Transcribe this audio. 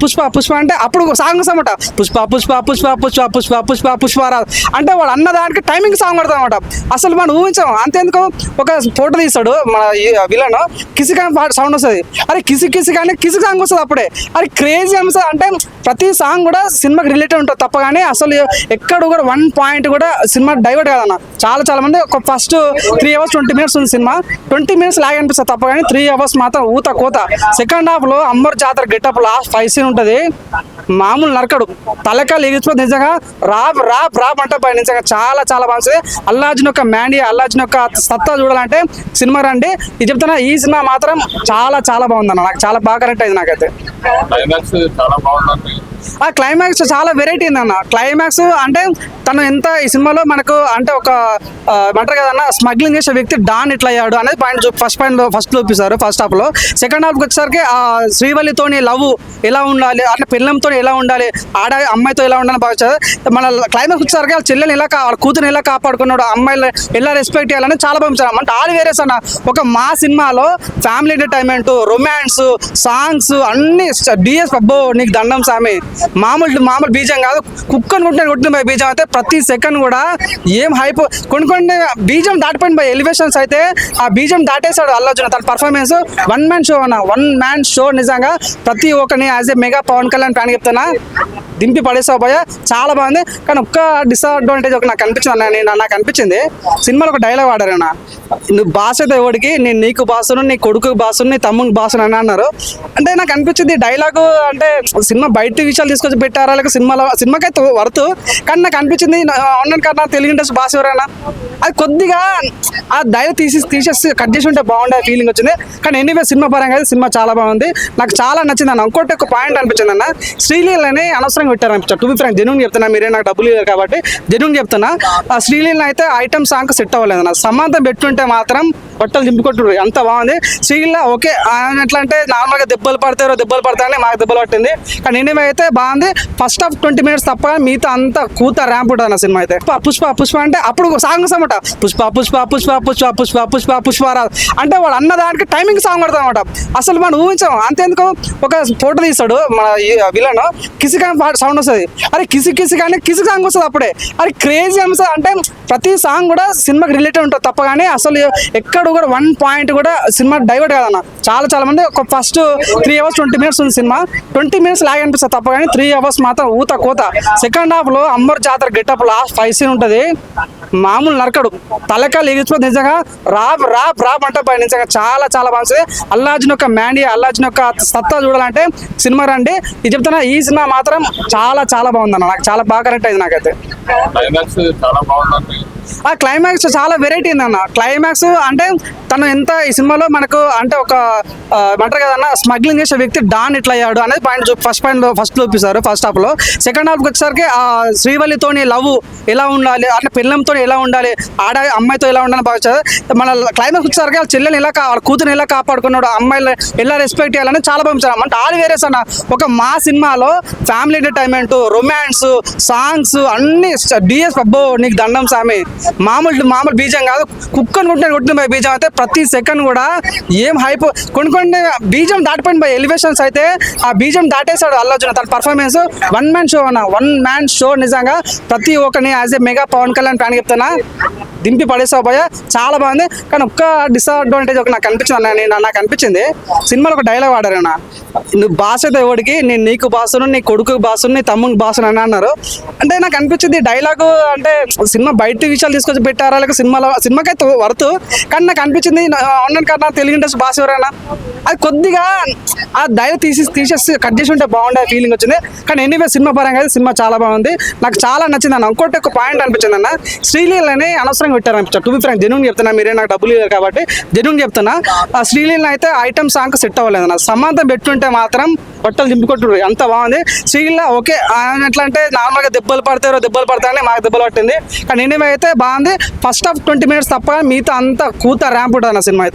పుష్ప అంటే అప్పుడు సాంగ్స్ అనమాట. పుష్ప పుష్ప పుష్ప పుష్ప పుష్ప పుష్ప పుష్పరాజ్ అంటే వాడు అన్న దానికి టైమింగ్ సాంగ్ పడతాం అనమాట. అసలు మనం ఊహించాం. అంతేందుకు ఒక ఫోటో తీస్తాడు మన విలన్, కిసికా సౌండ్ వస్తుంది. అరే కిసి కానీ కిసి సాంగ్ వస్తుంది అప్పుడే. అది క్రేజీ అనిపిస్తుంది. అంటే ప్రతి సాంగ్ కూడా సినిమాకి రిలేటెడ్ ఉంటుంది తప్ప కానీ అసలు ఎక్కడ కూడా 1 పాయింట్ కూడా సినిమా డైవర్ట్ కాదన్న. చాలా మంది ఒక ఫస్ట్ 3 hours 20 minutes ఉంది సినిమా, 20 minutes లాగా అనిపిస్తుంది తప్ప కానీ 3 hours మాత్రం ఊత కోత. సెకండ్ హాఫ్ లో అమ్మర్ జాతర గెటప్ లాస్ట్ 5 scene ఉంటుంది. మామూలు నరకడు, తలకాలు ఎగిరిపోతుంది నిజంగా. రాబ్ అంటే పై నిజంగా చాలా బాగుంటుంది. అల్లార్జున్ యొక్క మ్యాండీ, అల్లార్జున్ యొక్క సత్తా చూడాలంటే సినిమా రండి. ఇది చెప్తున్నా, ఈ సినిమా మాత్రం చాలా బాగుందన్న. నాకు చాలా బాగా కరెక్ట్ అయింది నాకైతే. ఆ క్లైమాక్స్ చాలా వెరైటీ ఉందన్న. క్లైమాక్స్ అంటే తను ఎంత ఈ సినిమాలో మనకు అంటే ఒక అంటారు కదన్న, స్మగ్లింగ్ చేసే వ్యక్తి డాన్ ఇట్లా అయ్యాడు అనేది పాయింట్ ఫస్ట్ చూపిస్తారు ఫస్ట్ హాఫ్ లో. సెకండ్ హాఫ్కి వచ్చేసరికి ఆ శ్రీవల్లితోని లవ్ ఎలా ఉండాలి, అంటే పిల్లంతో ఎలా ఉండాలి, అమ్మాయితో ఎలా ఉండాలని బాగా. మన క్లైమాక్స్ వచ్చేసరికి వాళ్ళ చెల్లెని ఎలా వాళ్ళ కూతురు ఎలా కాపాడుకున్నాడు, అమ్మాయిలు ఎలా రెస్పెక్ట్ చేయాలని చాలా పంపించారు. అంటే ఆల్ వేరియస్ అన్న. ఒక మా సినిమాలో ఫ్యామిలీ ఎంటర్టైన్మెంట్, రొమాన్స్, సాంగ్స్ అన్ని డిఎస్ అబ్బో నీకు దండం సామి. మామూలు బీజం కాదు, కుక్కని కొట్టిన బీజం అయితే ప్రతి సెకండ్ కూడా ఏం హైప్. కొన్ని బీజం దాటిపోయింది బై ఎలివేషన్స్ అయితే ఆ బీజం దాటేశాడు అల్లార్జున్. తన పర్ఫార్మెన్స్ 1 man షో అన్న, 1 man షో. నిజంగా ప్రతి ఒక్కరిని as a mega Pawan Kalyan fan చెప్తున్నా, దింపి పడేసావు భయ. చాలా బాగుంది. కానీ ఒక్క డిసడ్వాంటేజ్ ఒక నాకు అనిపించింది సినిమాలో ఒక డైలాగ్ వాడారన్న, నువ్వు బాస్ అయితే ఎవడికి, నేను నీకు బాసును, నీ కొడుకు బాసును, నీ తమ్మునికి బాసును అని అన్నారు. అంటే నాకు అనిపించింది డైలాగు అంటే సినిమా బయట విషయాలు తీసుకొచ్చి పెట్టారా లేక సినిమాకైతే వర్త్. కానీ నాకు అనిపించింది ఆన్లైన్ కన్నా తెలుగు ఇండస్ట్రీ బాస్ ఎవరైనా అది కొద్దిగా ఆ డైలాగ్ తీసేసి కట్ చేసి ఉంటే బాగుండే ఫీలింగ్ వచ్చింది. కానీ ఎనీవే సినిమా పరంగా అయితే సినిమా చాలా బాగుంది, నాకు చాలా నచ్చింది అన్న. ఇంకోటి ఒక పాయింట్ అనిపించింది అన్న, శ్రీలీలని అనవసరంగా పెట్టారు అనిపించారు. టు బి ఫ్రాంక్ జెన్యూన్ చెప్తున్నా, మీరే నాకు డబ్బులు ఇవ్వరు కాబట్టి జెన్యూన్ చెప్తున్నా. ఆ శ్రీలీలని అయితే ఐటమ్ సాంగ్ సెట్ అవ్వలేదు అన్న. సమాంతం పెట్టుంటే మాత్రం బట్టలు దింపుకొట్టు అంత బాగుంది. శ్రీలీల ఓకే ఎట్లా అంటే నార్మల్గా దెబ్బలు పడతాయని మాకు దెబ్బలు పట్టింది. కానీ ఎనీవే అయితే బాగుంది. ఫస్ట్ హాఫ్ 20 minutes తప్ప మిగతా అంతా కూత ర్యాంప్ ఉంటుంది అన్న సినిమా అయితే. పుష్ప అంటే అప్పుడు సాంగ్స్ అనమాట. పుష్ప పుష్పరాజ్ అంటే వాడు అన్న దానికి టైమింగ్ సాంగ్ పడతాం అనమాట. అసలు మనం ఊహించాం. అంతేందుకు ఒక ఫోటో తీస్తాడు మన విలన్, కిసికా సౌండ్ వస్తుంది. అరే కిసి కానీ కిసి సాంగ్ వస్తుంది అప్పుడే. అది క్రేజీ అనిపిస్తుంది. అంటే ప్రతి సాంగ్ కూడా సినిమాకి రిలేటెడ్ ఉంటుంది తప్ప కానీ అసలు ఎక్కడ కూడా 1 పాయింట్ కూడా సినిమా డైవర్ట్ కాదన్న. చాలా మంది ఒక ఫస్ట్ 3 hours 20 minutes ఉంది సినిమా, 20 minutes లాగా అనిపిస్తుంది తప్ప కానీ 3 hours మాత్రం ఊత కోత. సెకండ్ హాఫ్ లో అమ్మర్ జాతర గెటప్ లాస్ట్ 5 scene ఉంటుంది. మామూలు నరకడు, తలకాలు ఎగిరిపోతుంది నిజంగా. రాబ్ అంటే పై నిజంగా చాలా బాగుంటుంది. అల్లార్జున్ యొక్క మ్యాండీ, అల్లార్జున్ యొక్క సత్తా చూడాలంటే సినిమా రండి. ఇది చెప్తున్నా, ఈ సినిమా మాత్రం చాలా బాగుందన్న. నాకు చాలా బాగా కరెక్ట్ అయింది నాకైతే. ఆ క్లైమాక్స్ చాలా వెరైటీ ఉందన్న. క్లైమాక్స్ అంటే తను ఎంత ఈ సినిమాలో మనకు అంటే ఒక అంటారు కదన్న, స్మగ్లింగ్ చేసే వ్యక్తి డాన్ ఇట్లా అయ్యాడు అనేది పాయింట్ ఫస్ట్ చూపిస్తారు ఫస్ట్ హాఫ్ లో. సెకండ్ హాఫ్కి వచ్చేసరికి ఆ శ్రీవల్లితోని లవ్ ఎలా ఉండాలి, అంటే పిల్లంతో ఎలా ఉండాలి, అమ్మాయితో ఎలా ఉండాలని బాగా. మన క్లైమాక్స్ వచ్చేసరికి వాళ్ళ చెల్లెని ఎలా వాళ్ళ కూతురు ఎలా కాపాడుకున్నాడు, అమ్మాయిలు ఎలా రెస్పెక్ట్ చేయాలని చాలా పంపించారు. అంటే ఆల్ వేరియస్ అన్న. ఒక మా సినిమాలో ఫ్యామిలీ ఎంటర్టైన్మెంట్, రొమాన్స్, సాంగ్స్ అన్ని డిఎస్ అబ్బో నీకు దండం సామి. మామూలు బీజం కాదు, కుక్కని కొట్టిన బీజం అయితే ప్రతి సెకండ్ కూడా ఏం హైప్. కొన్ని బీజం దాటిపోయింది బై ఎలివేషన్స్ అయితే ఆ బీజం దాటేశాడు అల్లార్జున్. తన పర్ఫార్మెన్స్ 1 man షో అన్న, 1 man షో. నిజంగా ప్రతి ఒక్కరిని as a mega Pawan Kalyan fan చెప్తున్నా, దింపి పడేసావు భయ. చాలా బాగుంది. కానీ ఒక్క డిసడ్వాంటేజ్ ఒక నాకు అనిపించింది సినిమాలో ఒక డైలాగ్ వాడారన్న, నువ్వు బాస్ అయితే ఎవడికి, నేను నీకు బాసును, నీ కొడుకు బాసును, నీ తమ్మునికి బాసును అని అన్నారు. అంటే నాకు అనిపించింది డైలాగు అంటే సినిమా బయట విషయాలు తీసుకొచ్చి పెట్టారా లేక సినిమాకైతే వర్త్. కానీ నాకు అనిపించింది ఆన్లైన్ కన్నా తెలుగు ఇండస్ట్రీ బాస్ ఎవరైనా అది కొద్దిగా ఆ డైలాగ్ తీసేసి కట్ చేసి ఉంటే బాగుండే ఫీలింగ్ వచ్చింది. కానీ ఎనీవే సినిమా పరంగా అయితే సినిమా చాలా బాగుంది, నాకు చాలా నచ్చింది అన్న. ఇంకోటి ఒక పాయింట్ అనిపించింది అన్న, శ్రీలీలని అనవసరంగా పెట్టారు అనిపించారు. టు బి ఫ్రాంక్ జెన్యూన్ చెప్తున్నా, మీరే నాకు డబ్బులు ఇవ్వరు కాబట్టి జెన్యూన్ చెప్తున్నా. ఆ శ్రీలీల అయితే ఐటమ్ సాంగ్ సెట్ అవ్వలేదు అన్న. సమాంతం పెట్టుంటే మాత్రం బట్టలు దింపుకొట్టు అంత బాగుంది. శ్రీలీల ఓకే ఎట్లా అంటే నార్మల్గా దెబ్బలు పడతాయని మాకు దెబ్బలు పట్టింది. కానీ ఎనీవే అయితే బాగుంది. ఫస్ట్ హాఫ్ 20 minutes తప్ప మిగతా అంతా కూత ర్యాంప్ ఉంటుంది అన్న సినిమా అయితే.